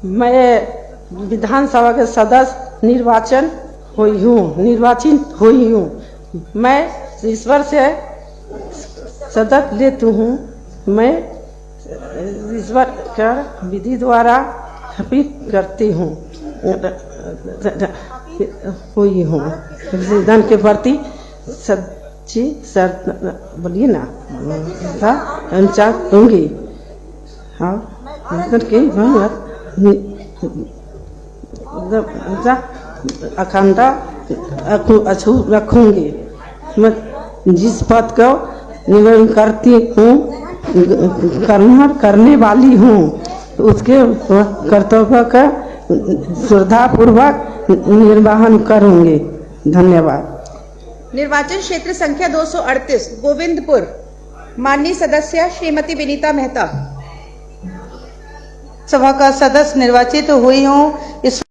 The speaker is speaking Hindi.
मैं विधानसभा के सदस्य निर्वाचित हुई हूँ। मैं ईश्वर से शपथ लेती हूँ। मैं ईश्वर का विधि द्वारा शपथ करती हूँ हुई हूँ। संविधान के प्रति सच्ची बोलिए ना अनुसार दूंगी। हाँ अखंडा अछूत रखूंगी। मैं जिस पद को निवेदन करती हूँ करने वाली हूँ उसके कर्तव्य का श्रद्धापूर्वक निर्वहन करूंगी। धन्यवाद। निर्वाचन क्षेत्र संख्या 238 गोविंदपुर, माननीय सदस्य श्रीमती विनीता मेहता। सभा का सदस्य निर्वाचित हुई हूँ। इस